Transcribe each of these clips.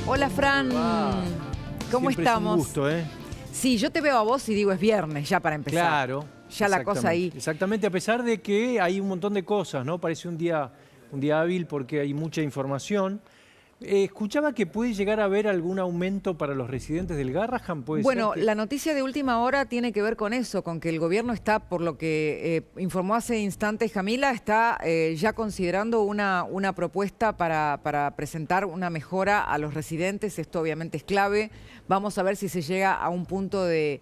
Hola, Fran. ¿Cómo Siempre estamos? Es un gusto, ¿eh? Sí, yo te veo a vos y digo es viernes, ya para empezar. Claro. Ya la cosa ahí. Exactamente, a pesar de que hay un montón de cosas, ¿no? Parece un día hábil porque hay mucha información. Escuchaba que puede llegar a haber algún aumento para los residentes del Garrahan, ¿puede Bueno, ser que... la noticia de última hora tiene que ver con eso, con que el gobierno está, por lo que informó hace instantes Jamila, está ya considerando una propuesta para presentar una mejora a los residentes. Esto obviamente es clave. Vamos a ver si se llega a un punto de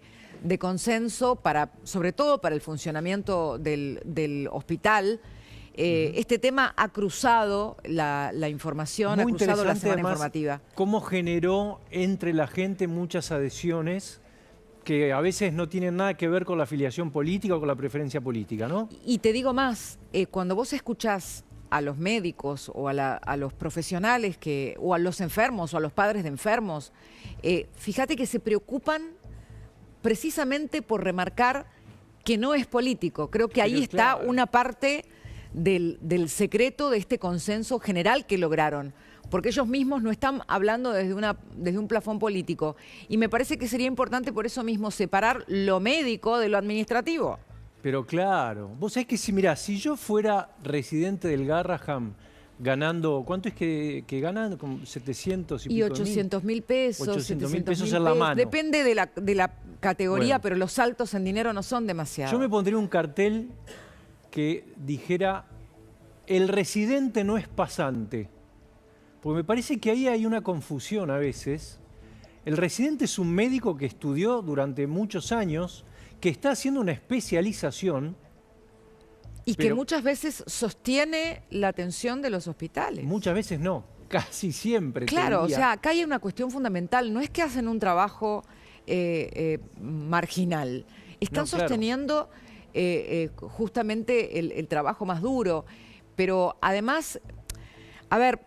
consenso, sobre todo para el funcionamiento del hospital. Este tema ha cruzado la información, Muy ha cruzado la semana además, informativa. Cómo generó entre la gente muchas adhesiones que a veces no tienen nada que ver con la afiliación política o con la preferencia política, ¿no? Y te digo más, cuando vos escuchás a los médicos o a los profesionales o a los enfermos o a los padres de enfermos, fíjate que se preocupan precisamente por remarcar que no es político. Creo que ahí está una parte del secreto de este consenso general que lograron, porque ellos mismos no están hablando desde un plafón político. Y me parece que sería importante por eso mismo separar lo médico de lo administrativo. Pero claro, vos sabés que si yo fuera residente del Garrahan ganando, ¿cuánto es que ganan? Como 700 y pico 800.000 pesos, 800.000 pesos mil en la mano. Depende de la categoría, Bueno, pero los saltos en dinero no son demasiados. Yo me pondría un cartel que dijera, el residente no es pasante. Porque me parece que ahí hay una confusión a veces. El residente es un médico que estudió durante muchos años, que está haciendo una especialización. Y que muchas veces sostiene la atención de los hospitales. Muchas veces no, casi siempre. Claro, o sea, acá hay una cuestión fundamental. No es que hacen un trabajo marginal. Están sosteniendo justamente el trabajo más duro. Pero además, a ver,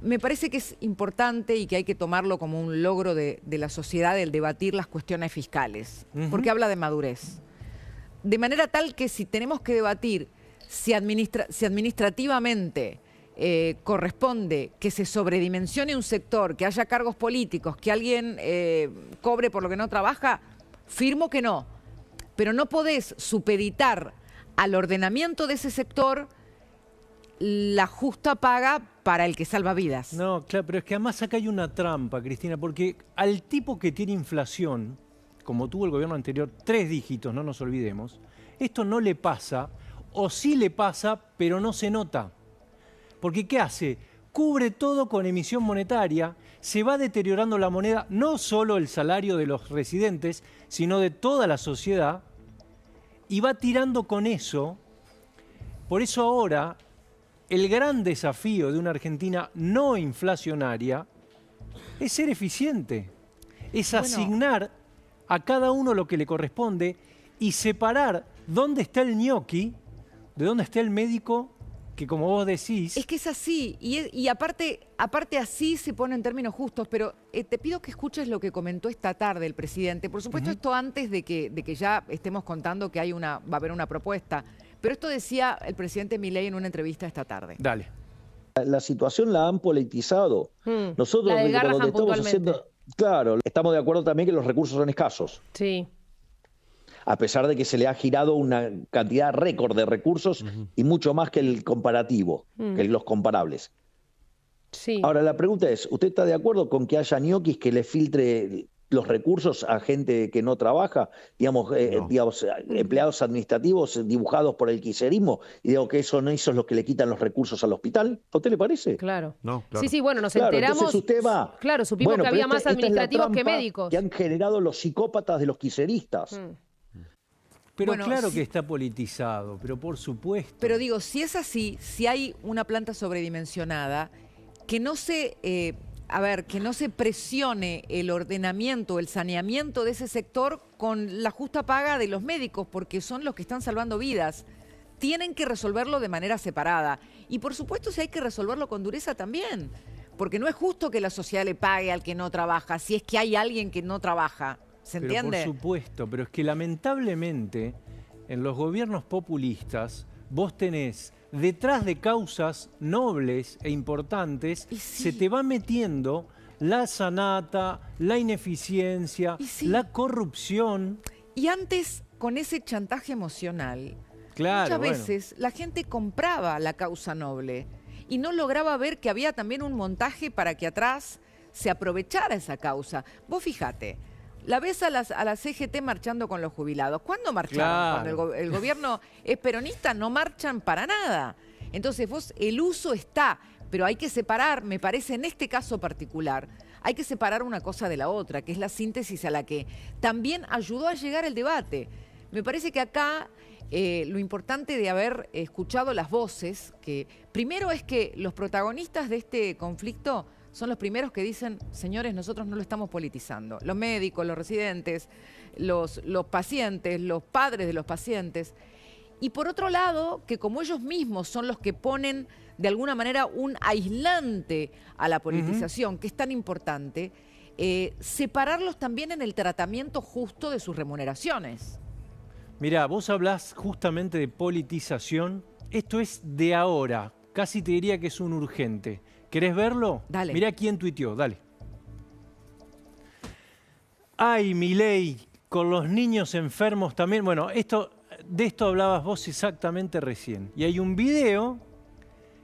me parece que es importante y que hay que tomarlo como un logro de la sociedad el debatir las cuestiones fiscales, porque habla de madurez. De manera tal que si tenemos que debatir si administrativamente corresponde que se sobredimensione un sector, que haya cargos políticos, que alguien cobre por lo que no trabaja, firmo que no. Pero no podés supeditar al ordenamiento de ese sector la justa paga para el que salva vidas. No, claro, pero es que además acá hay una trampa, Cristina, porque al tipo que tiene inflación, como tuvo el gobierno anterior, 3 dígitos, no nos olvidemos, esto no le pasa, o sí le pasa, pero no se nota. Porque ¿qué hace? Cubre todo con emisión monetaria, se va deteriorando la moneda, no solo el salario de los residentes, sino de toda la sociedad, y va tirando con eso. Por eso ahora el gran desafío de una Argentina no inflacionaria es ser eficiente, es asignar a cada uno lo que le corresponde y separar dónde está el ñoqui de dónde está el médico que, como vos decís... Es que es así, y aparte así se pone en términos justos, pero te pido que escuches lo que comentó esta tarde el presidente. Por supuesto, esto antes de que ya estemos contando que va a haber una propuesta. Pero esto decía el presidente Milei en una entrevista esta tarde. Dale. La situación la han politizado. Nosotros cuando estamos haciendo... Claro, estamos de acuerdo también que los recursos son escasos. Sí. A pesar de que se le ha girado una cantidad récord de recursos y mucho más que el comparativo, que los comparables. Sí. Ahora, la pregunta es, ¿usted está de acuerdo con que haya ñoquis que le filtre los recursos a gente que no trabaja, digamos, empleados administrativos dibujados por el kirchnerismo, y digo que eso es lo que le quitan los recursos al hospital? ¿A usted le parece? Claro. No, claro. Sí, sí, bueno, nos enteramos. Entonces usted va. Claro, supimos que había más administrativos que médicos. Que han generado los psicópatas de los kirchneristas. Pero bueno, claro que está politizado, pero por supuesto. Pero digo, si es así, si hay una planta sobredimensionada, que no se presione el ordenamiento, el saneamiento de ese sector con la justa paga de los médicos, porque son los que están salvando vidas. Tienen que resolverlo de manera separada. Y por supuesto, si hay que resolverlo con dureza también, porque no es justo que la sociedad le pague al que no trabaja, si es que hay alguien que no trabaja. ¿Se entiende? Pero por supuesto, pero es que lamentablemente en los gobiernos populistas vos tenés detrás de causas nobles e importantes, se te va metiendo la sanata, la ineficiencia, la corrupción. Y antes, con ese chantaje emocional, claro, muchas veces la gente compraba la causa noble y no lograba ver que había también un montaje para que atrás se aprovechara esa causa. Vos fíjate, la ves a la CGT marchando con los jubilados. ¿Cuándo marcharon? Claro. Cuando el gobierno es peronista, no marchan para nada. Entonces el uso está, pero hay que separar, me parece, en este caso particular, hay que separar una cosa de la otra, que es la síntesis a la que también ayudó a llegar el debate. Me parece que acá lo importante de haber escuchado las voces, que primero es que los protagonistas de este conflicto son los primeros que dicen, señores, nosotros no lo estamos politizando. Los médicos, los residentes, los pacientes, los padres de los pacientes. Y por otro lado, que como ellos mismos son los que ponen de alguna manera un aislante a la politización, que es tan importante, separarlos también en el tratamiento justo de sus remuneraciones. Mirá, vos hablás justamente de politización. Esto es de ahora. Casi te diría que es un urgente. ¿Querés verlo? Dale. Mirá quién tuiteó, dale. Ay, Milei, con los niños enfermos también. Bueno, de esto hablabas vos exactamente recién. Y hay un video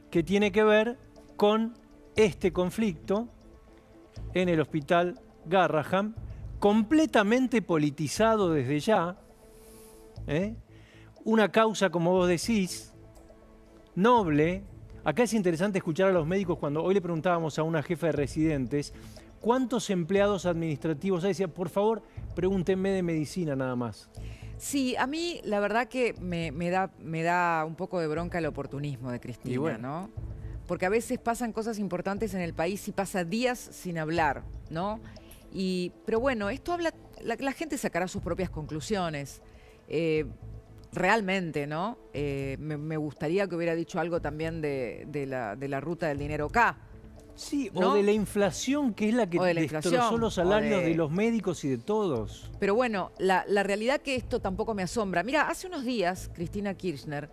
que tiene que ver con este conflicto en el hospital Garrahan, completamente politizado desde ya. Una causa, como vos decís, noble. Acá es interesante escuchar a los médicos cuando hoy le preguntábamos a una jefa de residentes cuántos empleados administrativos hay. Decía, por favor, pregúntenme de medicina nada más. Sí, a mí la verdad que me da un poco de bronca el oportunismo de Cristina, bueno, ¿no? Porque a veces pasan cosas importantes en el país y pasa días sin hablar, ¿no? Pero bueno, esto habla, la gente sacará sus propias conclusiones. Realmente, ¿no? Me gustaría que hubiera dicho algo también de la ruta del dinero acá. Sí, ¿no? O de la inflación, que es la que destrozó los salarios de los médicos y de todos. Pero bueno, la realidad que esto tampoco me asombra. Mira, hace unos días, Cristina Kirchner,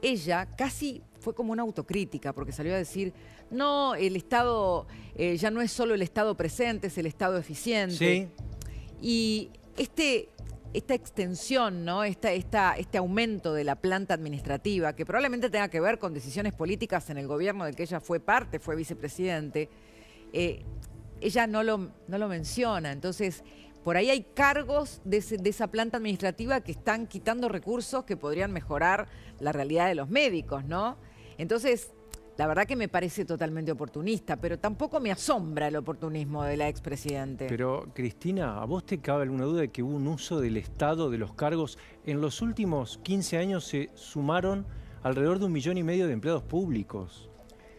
ella casi fue como una autocrítica, porque salió a decir, no, el Estado ya no es solo el Estado presente, es el Estado eficiente. Sí. Y esta extensión, ¿no? Este aumento de la planta administrativa, que probablemente tenga que ver con decisiones políticas en el gobierno del que ella fue parte, fue vicepresidente, ella no lo menciona. Entonces, por ahí hay cargos de esa planta administrativa que están quitando recursos que podrían mejorar la realidad de los médicos, ¿no? Entonces, la verdad que me parece totalmente oportunista, pero tampoco me asombra el oportunismo de la expresidente. Pero, Cristina, ¿a vos te cabe alguna duda de que hubo un uso del Estado, de los cargos? En los últimos 15 años se sumaron alrededor de 1,5 millones de empleados públicos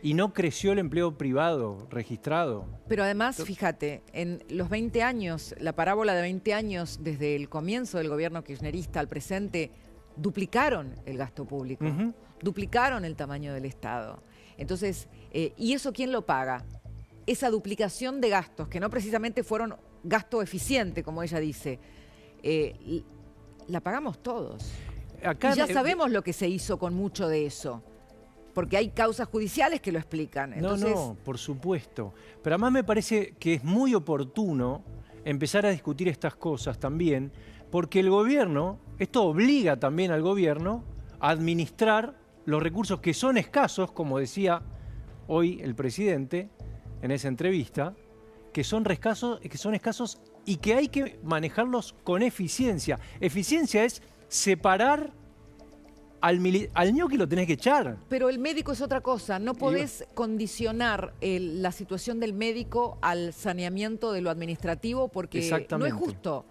y no creció el empleo privado registrado. Pero además, fíjate, en los 20 años, la parábola de 20 años desde el comienzo del gobierno kirchnerista al presente, duplicaron el gasto público, duplicaron el tamaño del Estado. Entonces, ¿y eso quién lo paga? Esa duplicación de gastos, que no precisamente fueron gasto eficiente, como ella dice, la pagamos todos. Acá, y ya sabemos lo que se hizo con mucho de eso, porque hay causas judiciales que lo explican. Entonces, no, por supuesto. Pero además me parece que es muy oportuno empezar a discutir estas cosas también, porque el gobierno, esto obliga también al gobierno a administrar los recursos que son escasos, como decía hoy el presidente en esa entrevista, que son escasos y que hay que manejarlos con eficiencia. Eficiencia es separar al ñoqui, lo tenés que echar. Pero el médico es otra cosa, no podés condicionar la situación del médico al saneamiento de lo administrativo porque no es justo.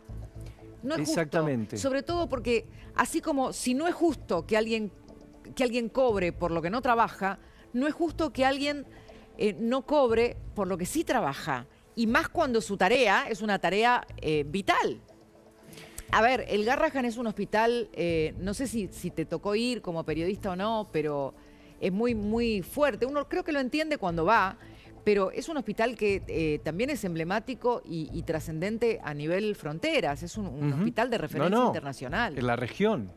No es Exactamente. Justo. Sobre todo porque, así como si no es justo que alguien cobre por lo que no trabaja, no es justo que alguien no cobre por lo que sí trabaja. Y más cuando su tarea es una tarea vital. A ver, el Garrahan es un hospital, no sé si te tocó ir como periodista o no, pero es muy, muy fuerte. Uno creo que lo entiende cuando va, pero es un hospital que también es emblemático y trascendente a nivel fronteras. Es un hospital de referencia internacional. En la región.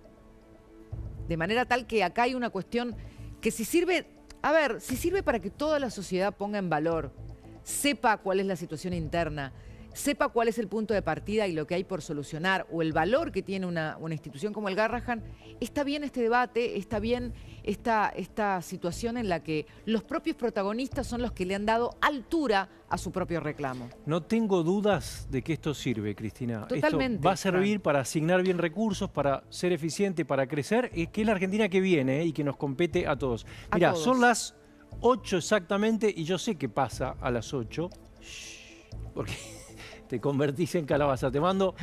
De manera tal que acá hay una cuestión que si sirve, a ver, si sirve para que toda la sociedad ponga en valor, sepa cuál es la situación interna, sepa cuál es el punto de partida y lo que hay por solucionar, o el valor que tiene una institución como el Garrahan, está bien este debate, está bien esta situación en la que los propios protagonistas son los que le han dado altura a su propio reclamo. No tengo dudas de que esto sirve, Cristina. Totalmente. Esto va a servir para asignar bien recursos, para ser eficiente, para crecer, que es la Argentina que viene y que nos compete a todos. Mira, son las 8 exactamente y yo sé qué pasa a las 8, porque te convertís en calabaza. Te mando